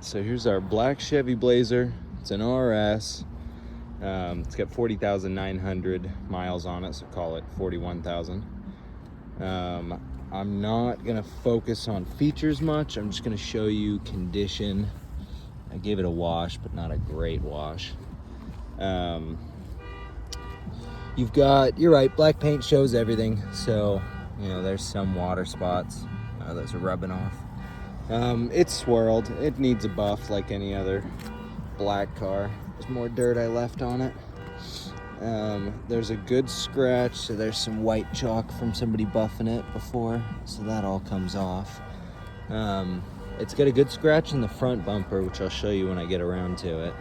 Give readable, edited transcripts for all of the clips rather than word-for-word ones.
So here's our black Chevy Blazer. It's an RS. It's got 40,900 miles on it, so call it 41,000. I'm not gonna focus on features much. I'm just gonna show you condition. I gave it a wash, but not a great wash. You've got, you're right, black paint shows everything. So, you know, there's some water spots. Those are rubbing off. It's swirled. It needs a buff like any other black car. There's more dirt I left on it. There's a good scratch, so there's some white chalk from somebody buffing it before, so that all comes off. It's got a good scratch in the front bumper, which I'll show you when I get around to it.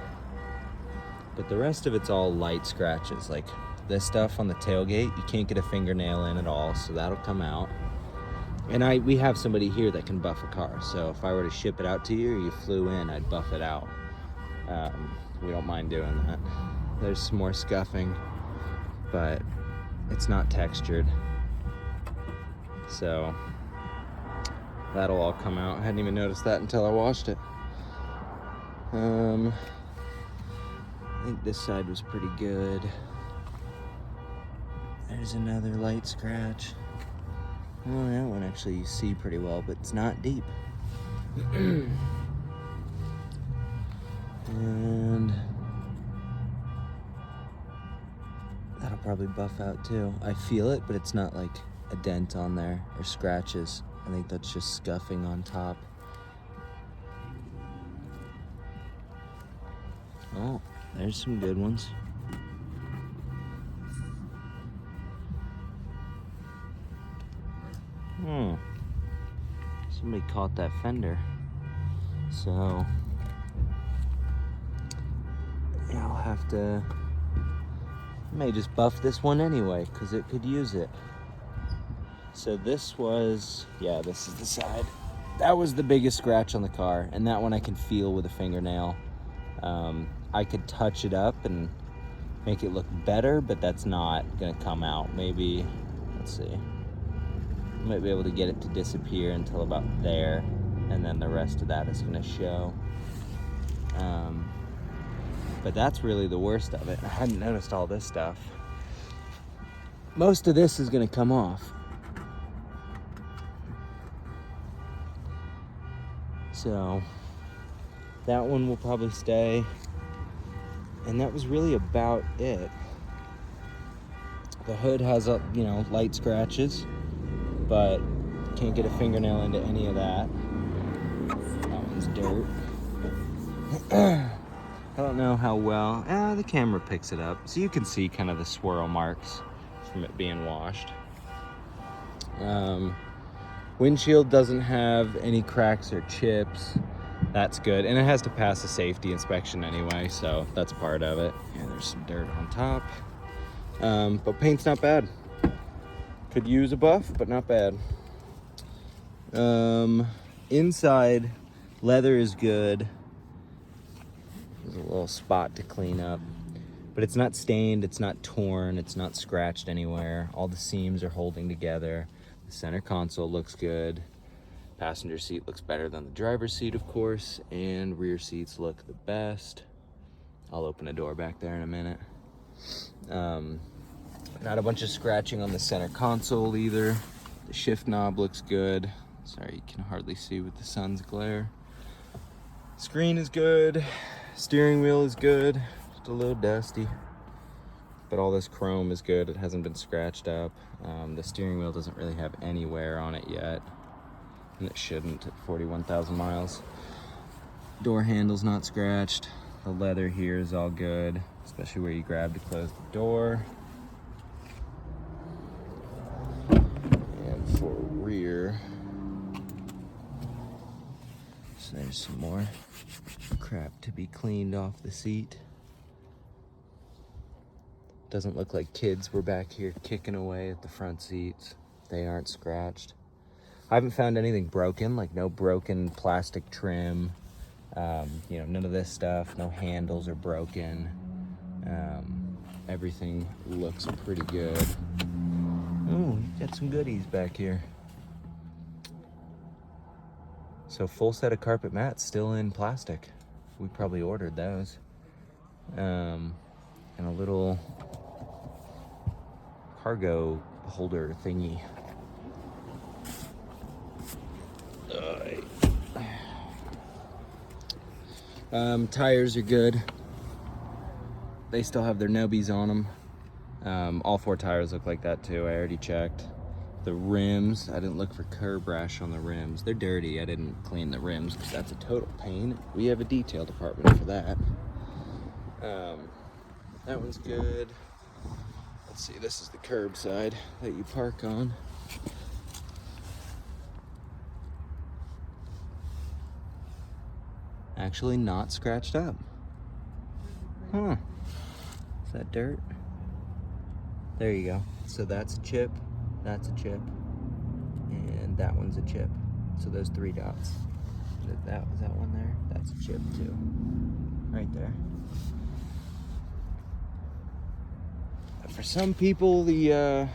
But the rest of it's all light scratches. Like this stuff on the tailgate, you can't get a fingernail in at all, so that'll come out. And we have somebody here that can buff a car, so if I were to ship it out to you or you flew in, I'd buff it out. We don't mind doing that. There's some more scuffing, but it's not textured. So that'll all come out. I hadn't even noticed that until I washed it. I think this side was pretty good. There's another light scratch. Oh, that one actually you see pretty well, but it's not deep. And that'll probably buff out too. I feel it, but it's not like a dent on there or scratches. I think that's just scuffing on top. Oh, there's some good ones. Somebody caught that fender. So yeah, I'll have to, I may just buff this one anyway, because it could use it. So this was, yeah, this is the side. That was the biggest scratch on the car, and that one I can feel with a fingernail. I could touch it up and make it look better, but that's not gonna come out. Maybe, let's see. I might be able to get it to disappear until about there, and then the rest of that is gonna show. But that's really the worst of it. I hadn't noticed all this stuff. Most of this is gonna come off. So that one will probably stay. And that was really about it. The hood has light scratches, but can't get a fingernail into any of that. That one's dirt. I don't know how well, the camera picks it up. So you can see kind of the swirl marks from it being washed. Windshield doesn't have any cracks or chips. That's good. And it has to pass a safety inspection anyway, so that's part of it. Yeah, there's some dirt on top. But paint's not bad. Could use a buff, but not bad. Inside, leather is good. There's a little spot to clean up. But it's not stained, it's not torn, it's not scratched anywhere. All the seams are holding together. The center console looks good. Passenger seat looks better than the driver's seat, of course, and rear seats look the best. I'll open a door back there in a minute. Not a bunch of scratching on the center console either. The shift knob looks good. Sorry, you can hardly see with the sun's glare. Screen is good. Steering wheel is good. Just a little dusty, but all this chrome is good. It hasn't been scratched up. The steering wheel doesn't really have any wear on it yet, and it shouldn't at 41,000 miles. Door handle's not scratched. The leather here is all good, especially where you grab to close the door. And for rear, so there's some more crap to be cleaned off the seat. Doesn't look like kids were back here kicking away at the front seats. They aren't scratched. I haven't found anything broken, like no broken plastic trim, none of this stuff. No handles are broken. Everything looks pretty good. Oh, got some goodies back here. So full set of carpet mats still in plastic. We probably ordered those. And a little cargo holder thingy. Tires are good. They still have their nubbies on them. All 4 tires look like that too. I already checked. The rims, I didn't look for curb rash on the rims. They're dirty. I didn't clean the rims because that's a total pain. We have a detail department for that. That one's good. Let's see, this is the curb side that you park on. Actually not scratched up. Huh. Is that dirt? There you go. So that's a chip, that's a chip, and that one's a chip. So those 3 dots. Was that one there? That's a chip too. Right there. For some people, the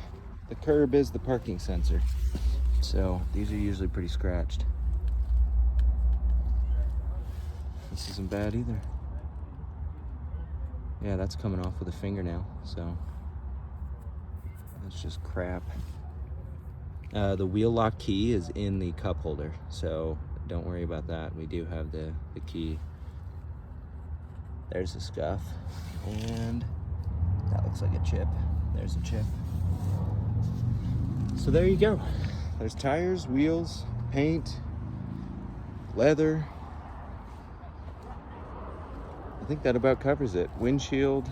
curb is the parking sensor. So these are usually pretty scratched. This isn't bad either. Yeah, that's coming off with a fingernail, so that's just crap. The wheel lock key is in the cup holder, so don't worry about that. We do have the key. There's a scuff, and that looks like a chip. There's a chip. So there you go. There's tires, wheels, paint, leather. I think that about covers it. Windshield,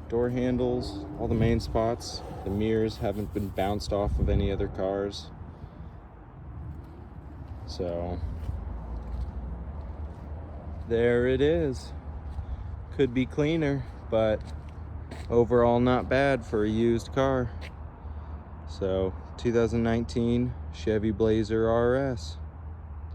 door handles, all the main spots. The mirrors haven't been bounced off of any other cars. So there it is. Could be cleaner, but overall not bad for a used car. So 2019 Chevy Blazer RS.